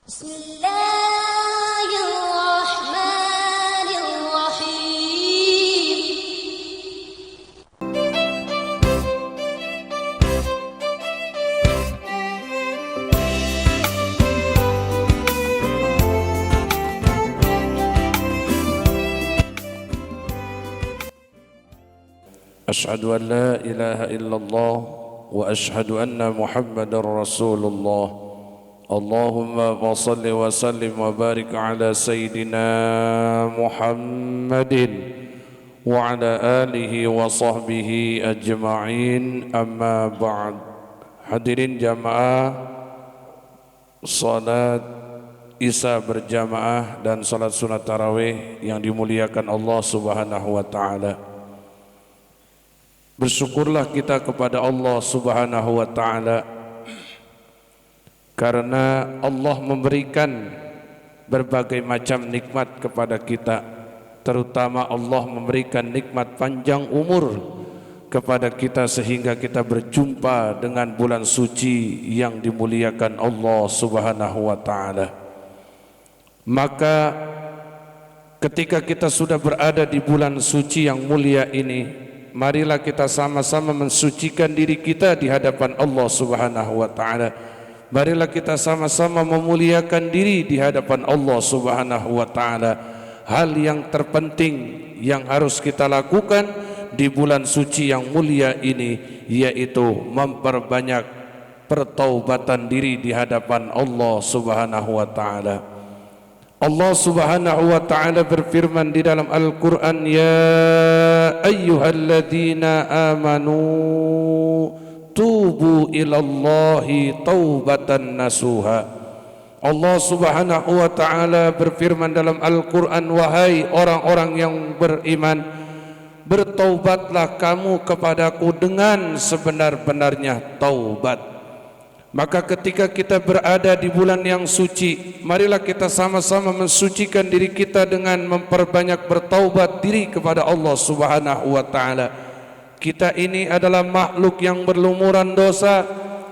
بسم الله الرحمن الرحيم. أشهد أن لا إله إلا الله وأشهد أن محمدا رسول الله. اللهم صل وسلم وبارك على سيدنا محمد وعلى آله وصحبه أجمعين. أما بعد. Hadirin jamaah salat Isya berjamaah dan salat sunat tarawih yang dimuliakan Allah Subhanahu wa taala. Bersyukurlah kita kepada Allah Subhanahu wa taala karena Allah memberikan berbagai macam nikmat kepada kita, terutama Allah memberikan nikmat panjang umur kepada kita sehingga kita berjumpa dengan bulan suci yang dimuliakan Allah Subhanahu wa taala. Maka ketika kita sudah berada di bulan suci yang mulia ini, marilah kita sama-sama mensucikan diri kita di hadapan Allah Subhanahu wa taala. Marilah kita sama-sama memuliakan diri di hadapan Allah Subhanahu wa taala. Hal yang terpenting yang harus kita lakukan di bulan suci yang mulia ini yaitu memperbanyak pertaubatan diri di hadapan Allah Subhanahu wa taala. Allah Subhanahu wa taala berfirman di dalam Al-Qur'an, ya ayyuhalladzina amanu tubu ilallahi taubatan nasuha. Allah Subhanahu wa taala berfirman dalam Al-Qur'an, wahai orang-orang yang beriman, bertaubatlah kamu kepadaku dengan sebenar-benarnya taubat. Maka ketika kita berada di bulan yang suci, marilah kita sama-sama mensucikan diri kita dengan memperbanyak bertaubat diri kepada Allah Subhanahu wa taala. Kita ini adalah makhluk yang berlumuran dosa.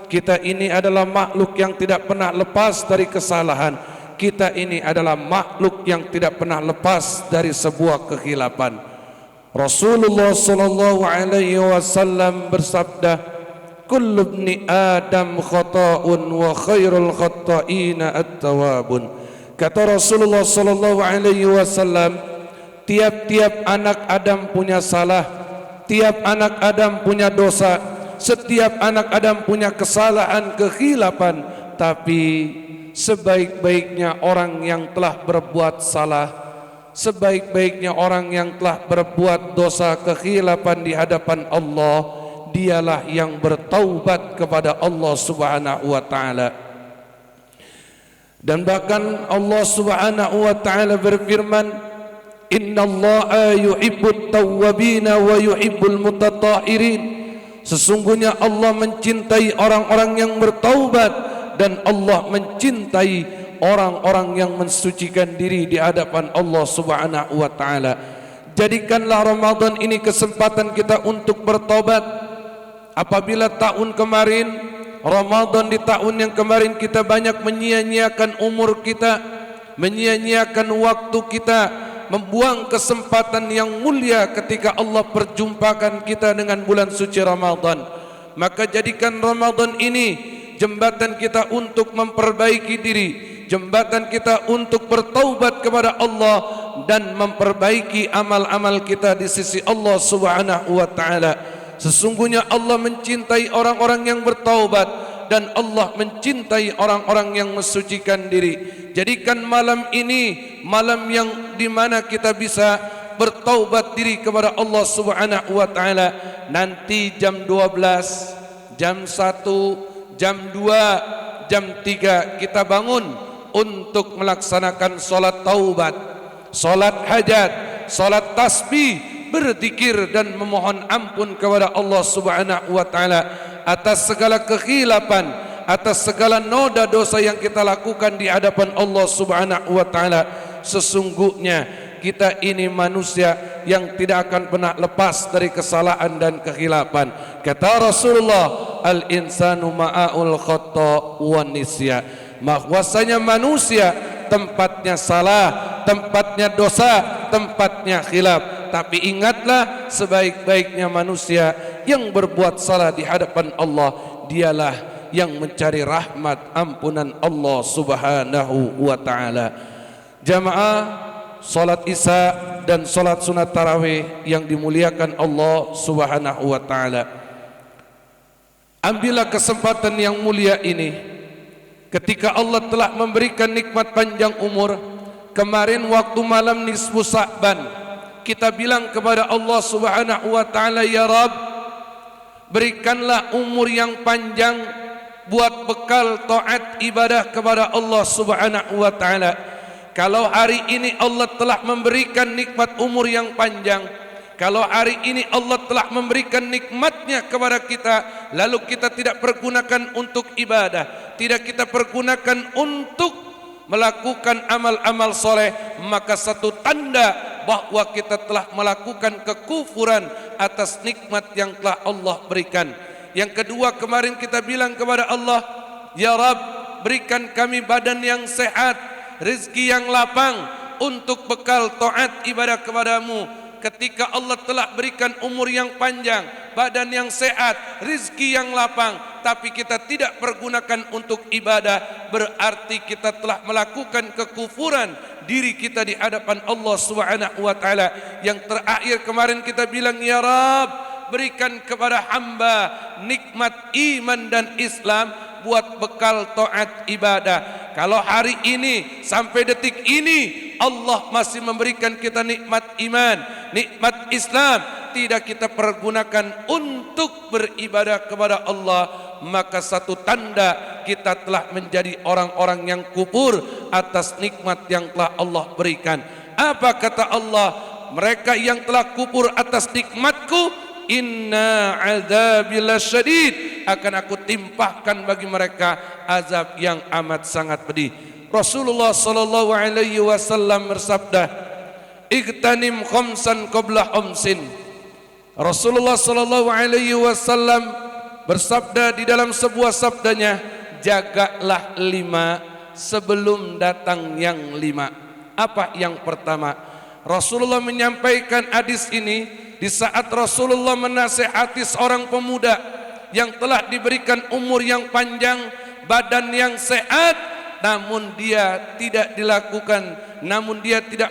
Kita ini adalah makhluk yang tidak pernah lepas dari kesalahan. Kita ini adalah makhluk yang tidak pernah lepas dari sebuah kehilapan. Rasulullah sallallahu alaihi wasallam bersabda, kullu ibni adam khata'un wa khairul khata'ina at-tawabun. Kata Rasulullah sallallahu alaihi wasallam, tiap-tiap anak Adam punya salah. Tiap anak Adam punya dosa, setiap anak Adam punya kesalahan, kehilapan. Tapi sebaik-baiknya orang yang telah berbuat salah, sebaik-baiknya orang yang telah berbuat dosa, kehilapan di hadapan Allah, dialah yang bertaubat kepada Allah Subhanahu wa taala. Dan bahkan Allah Subhanahu wa taala berfirman, innallaha yuhibbut tawwabina wa yuhibbul mutatahhirin. Sesungguhnya Allah mencintai orang-orang yang bertaubat dan Allah mencintai orang-orang yang mensucikan diri di hadapan Allah Subhanahu wa taala. Jadikanlah Ramadan ini kesempatan kita untuk bertobat. Apabila tahun kemarin, Ramadan di tahun yang kemarin kita banyak menyia-nyiakan umur kita, menyia-nyiakan waktu kita, membuang kesempatan yang mulia ketika Allah perjumpakan kita dengan bulan suci Ramadan. Maka jadikan Ramadan ini jembatan kita untuk memperbaiki diri, jembatan kita untuk bertaubat kepada Allah dan memperbaiki amal-amal kita di sisi Allah Subhanahu wa taala. Sesungguhnya Allah mencintai orang-orang yang bertaubat dan Allah mencintai orang-orang yang mensucikan diri. Jadikan malam ini malam yang di mana kita bisa bertaubat diri kepada Allah Subhanahu wa taala. Nanti jam 12, jam 1, jam 2, jam 3 kita bangun untuk melaksanakan salat taubat, salat hajat, salat tasbih, berzikir dan memohon ampun kepada Allah Subhanahu wa taala atas segala kehilapan, atas segala noda dosa yang kita lakukan di hadapan Allah Subhanahu wa taala. Sesungguhnya kita ini manusia yang tidak akan pernah lepas dari kesalahan dan kehilapan. Kata Rasulullah, al insanu ma'aul khata' wan nisya. bahwasanya manusia tempatnya salah, tempatnya dosa, tempatnya khilaf. Tapi ingatlah, sebaik-baiknya manusia yang berbuat salah di hadapan Allah, dialah yang mencari rahmat ampunan Allah Subhanahu wa taala. Jamaah salat Isya dan salat sunat tarawih yang dimuliakan Allah Subhanahu wa taala. Ambillah kesempatan yang mulia ini ketika Allah telah memberikan nikmat panjang umur. Kemarin waktu malam nisfu Sa'ban, kita bilang kepada Allah Subhanahu wa taala, ya Rabb, berikanlah umur yang panjang buat bekal taat ibadah kepada Allah Subhanahu wa taala. Kalau hari ini Allah telah memberikan nikmat umur yang panjang, kalau hari ini Allah telah memberikan nikmatnya kepada kita, lalu kita tidak pergunakan untuk ibadah, tidak kita pergunakan untuk melakukan amal-amal soleh, maka satu tanda bahwa kita telah melakukan kekufuran atas nikmat yang telah Allah berikan. Yang kedua, kemarin kita bilang kepada Allah, ya Rabb, berikan kami badan yang sehat, rezeki yang lapang untuk bekal taat ibadah kepadamu. Ketika Allah telah berikan umur yang panjang, badan yang sehat, rezeki yang lapang, tapi kita tidak pergunakan untuk ibadah, berarti kita telah melakukan kekufuran diri kita di hadapan Allah Subhanahu wa taala. Yang terakhir kemarin kita bilang, ya Rabb, berikan kepada hamba nikmat iman dan Islam buat bekal taat ibadah. Kalau hari ini sampai detik ini Allah masih memberikan kita nikmat iman, nikmat Islam, tidak kita pergunakan untuk beribadah kepada Allah, maka satu tanda kita telah menjadi orang-orang yang kufur atas nikmat yang telah Allah berikan. Apa kata Allah? Mereka yang telah kufur atas nikmatku, inna azabi lasyadid, akan aku timpahkan bagi mereka azab yang amat sangat pedih. Rasulullah sallallahu alaihi wasallam bersabda, igtanim khamsan qabla khamsin. Rasulullah sallallahu alaihi wasallam bersabda di dalam sebuah sabdanya, jagalah 5 sebelum datang yang 5. Apa yang pertama? Rasulullah menyampaikan hadis ini di saat Rasulullah menasihati seorang pemuda yang telah diberikan umur yang panjang, badan yang sehat, namun dia tidak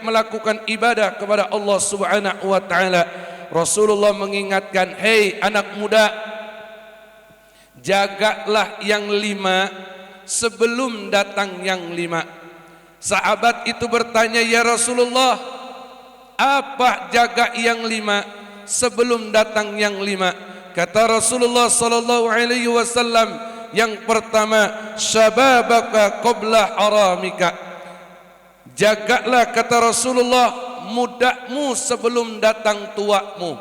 melakukan ibadah kepada Allah Subhanahu wa taala. Rasulullah mengingatkan, hei anak muda, jagalah yang 5 sebelum datang yang 5. Sahabat itu bertanya, ya Rasulullah, apa jaga yang 5 sebelum datang yang 5? Kata Rasulullah sallallahu alaihi wasallam, yang pertama, syababaka qabla haramika. Jagalah, kata Rasulullah, mudamu sebelum datang tuamu.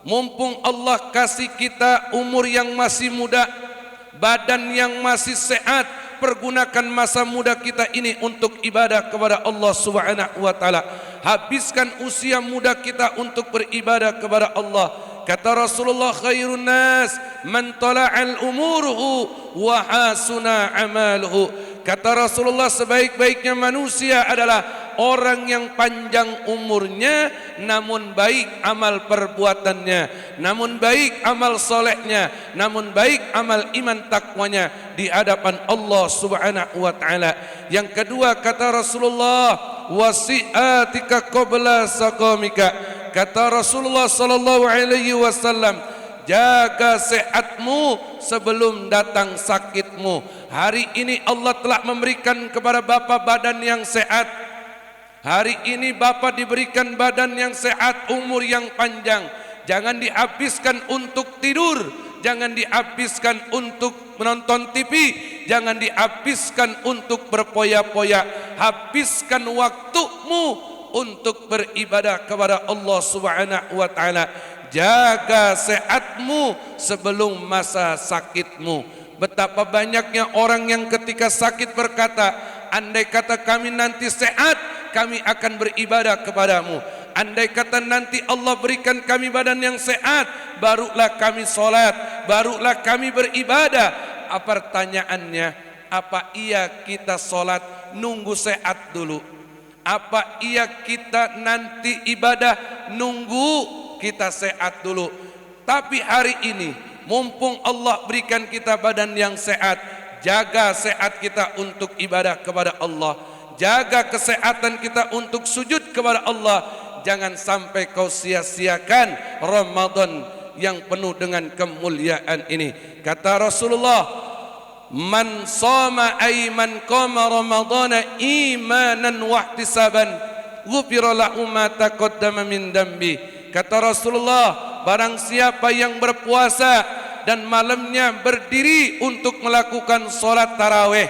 Mumpung Allah kasih kita umur yang masih muda, badan yang masih sehat, pergunakan masa muda kita ini untuk ibadah kepada Allah Subhanahu wa taala. Habiskan usia muda kita untuk beribadah kepada Allah. Kata Rasulullah, khairun nas man tala'al umuruhu wa hasuna amaluhu. Kata Rasulullah, sebaik-baiknya manusia adalah orang yang panjang umurnya namun baik amal perbuatannya, namun baik amal solehnya, namun baik amal iman takwanya di hadapan Allah Subhanahu wa taala. Yang kedua, kata Rasulullah, wasi'atika qabla saqamika. Kata Rasulullah sallallahu alaihi wasallam, jaga sehatmu sebelum datang sakitmu. Hari ini Allah telah memberikan kepada Bapak badan yang sehat. Hari ini Bapak diberikan badan yang sehat, umur yang panjang. Jangan dihabiskan untuk tidur, jangan dihabiskan untuk menonton TV, jangan dihabiskan untuk berpoya-poya. Habiskan waktumu untuk beribadah kepada Allah Subhanahu wa taala. Jaga sehatmu sebelum masa sakitmu. Betapa banyaknya orang yang ketika sakit berkata, andai kata kami nanti sehat, kami akan beribadah kepadamu. Andai kata nanti Allah berikan kami badan yang sehat, barulah kami sholat, barulah kami beribadah. Pertanyaannya, apa iya kita sholat nunggu sehat dulu? Apa iya kita nanti ibadah nunggu kita sehat dulu? Tapi hari ini mumpung Allah berikan kita badan yang sehat, jaga sehat kita untuk ibadah kepada Allah, jaga kesehatan kita untuk sujud kepada Allah. Jangan sampai kau sia-siakan Ramadan yang penuh dengan kemuliaan ini. Kata Rasulullah, man shoma ay man qama ramadhana imanan wa ihtisaban ghufira lahu ma taqaddama min dambi. Kata Rasulullah, barang siapa yang berpuasa dan malamnya berdiri untuk melakukan salat tarawih,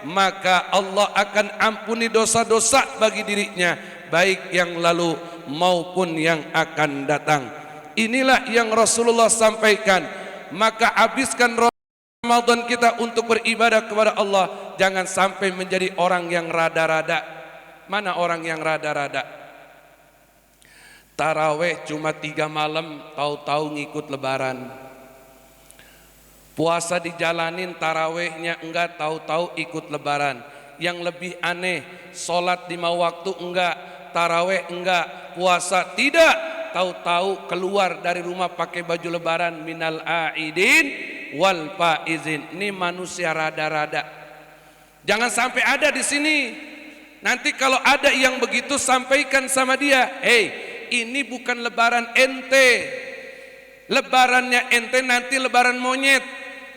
maka Allah akan ampuni dosa-dosa bagi dirinya, baik yang lalu maupun yang akan datang. Inilah yang Rasulullah sampaikan. Maka habiskan Ramadan kita untuk beribadah kepada Allah. Jangan sampai menjadi orang yang rada-rada. Mana orang yang rada-rada? Tarawih cuma 3 malam, tahu-tahu ngikut lebaran. Puasa dijalanin, tarawihnya enggak, tahu-tahu ikut lebaran. Yang lebih aneh, sholat 5 waktu enggak, tarawih enggak, puasa tidak, tahu-tahu keluar dari rumah pakai baju lebaran, minal aidin wal faizin. Ini manusia rada-rada. Jangan sampai ada di sini. Nanti kalau ada yang begitu, sampaikan sama dia, hey, ini bukan lebaran ente. Lebarannya ente nanti lebaran monyet.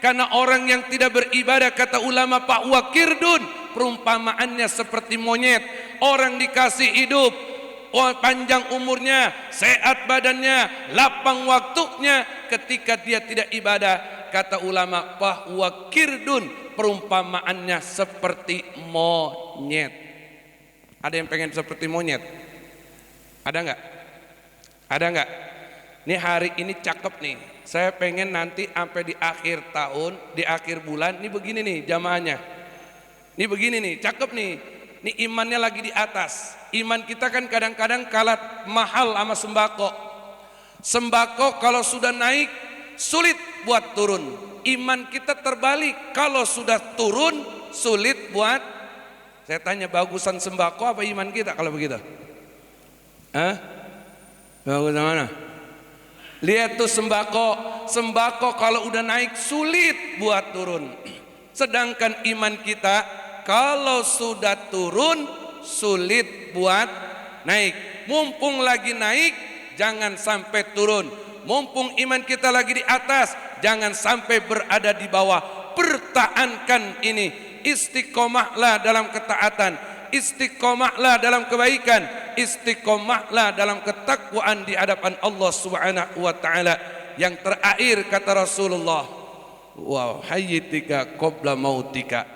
Karena orang yang tidak beribadah, kata ulama Pak Wakirdun, perumpamaannya seperti monyet. Orang dikasih hidup, panjang umurnya, sehat badannya, lapang waktunya, ketika dia tidak ibadah, kata ulama Pak Wakirdun, perumpamaannya seperti monyet. Ada yang pengen seperti monyet? Ada enggak? Ada enggak? Ini hari ini cakep nih. Saya pengen nanti sampai di akhir tahun, di akhir bulan, ini begini nih jamaahnya. Ini begini nih, cakep nih. Ini imannya lagi di atas. Iman kita kan kadang-kadang kalah mahal sama sembako. Sembako kalau sudah naik, sulit buat turun. Iman kita terbalik, kalau sudah turun, sulit buat. Saya tanya, bagusan sembako apa iman kita kalau begitu? Hah? Bagusan mana? Lihat tuh sembako kalau udah naik sulit buat turun. Sedangkan iman kita kalau sudah turun sulit buat naik. Mumpung lagi naik, jangan sampai turun. Mumpung iman kita lagi di atas, jangan sampai berada di bawah. Pertahankan ini. Istiqomahlah dalam ketaatan, istiqomahlah dalam kebaikan, istiqomahlah dalam ketakwaan di hadapan Allah Subhanahu wa taala. Yang terakhir kata Rasulullah, wa hayyitika qabla mautika,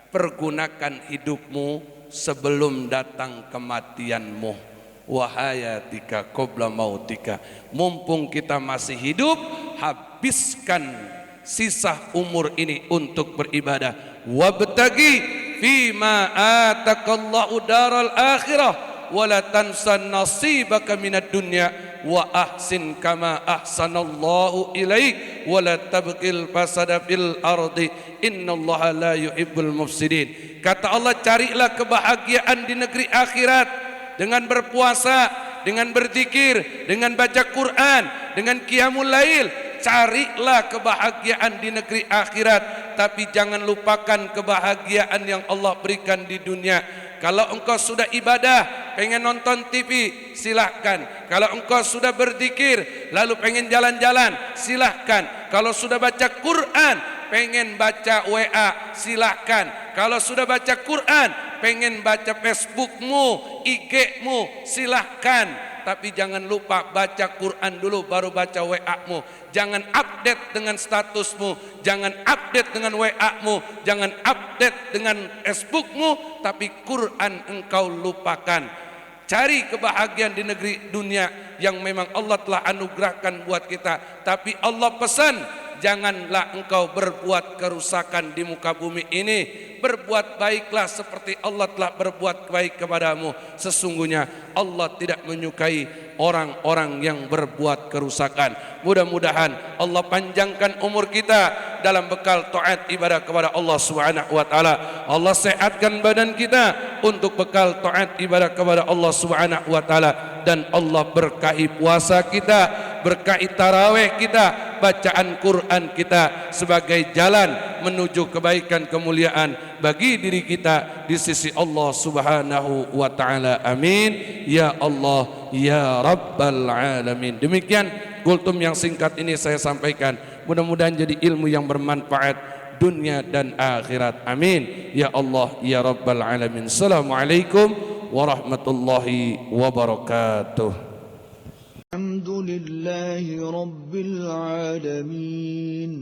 pergunakan hidupmu sebelum datang kematianmu. Wa hayatika qabla mautika, mumpung kita masih hidup, habiskan sisa umur ini untuk beribadah. Wabtagi fima atakallahu daral akhirah wala tansan nasibaka minad dunya wa ahsin kama ahsanallahu ilaik wala tabqil fasada fil ardi innallaha la yuhibbul mufsidin. Kata Allah, carilah kebahagiaan di negeri akhirat dengan berpuasa, dengan berzikir, dengan baca Quran, dengan qiyamul lail. Carilah kebahagiaan di negeri akhirat, tapi jangan lupakan kebahagiaan yang Allah berikan di dunia. Kalau engkau sudah ibadah, pengen nonton TV, silahkan. Kalau engkau sudah berzikir, lalu pengen jalan-jalan, silahkan. Kalau sudah baca Quran, pengen baca WA, silahkan. Kalau sudah baca Quran, pengen baca Facebookmu, IG-mu, silahkan. Tapi jangan lupa baca Quran dulu baru baca WA-mu. Jangan update dengan statusmu, jangan update dengan WA-mu, jangan update dengan Facebookmu, tapi Quran engkau lupakan. Cari kebahagiaan di negeri dunia yang memang Allah telah anugerahkan buat kita. Tapi Allah pesan, janganlah engkau berbuat kerusakan di muka bumi ini. Berbuat baiklah seperti Allah telah berbuat baik kepadamu. Sesungguhnya Allah tidak menyukai orang-orang yang berbuat kerusakan. Mudah-mudahan Allah panjangkan umur kita dalam bekal taat ibadah kepada Allah Subhanahu wa taala. Allah sehatkan badan kita untuk bekal taat ibadah kepada Allah Subhanahu wa taala, dan Allah berkahi puasa kita, berkahi tarawih kita, bacaan Quran kita sebagai jalan menuju kebaikan kemuliaan bagi diri kita di sisi Allah Subhanahu wa taala. Amin ya Allah ya Rabbal alamin. Demikian kultum yang singkat ini saya sampaikan. Mudah-mudahan jadi ilmu yang bermanfaat dunia dan akhirat. Amin ya Allah ya Rabbal alamin. Assalamualaikum warahmatullahi wabarakatuh. Alhamdulillahi Rabbil Alamin.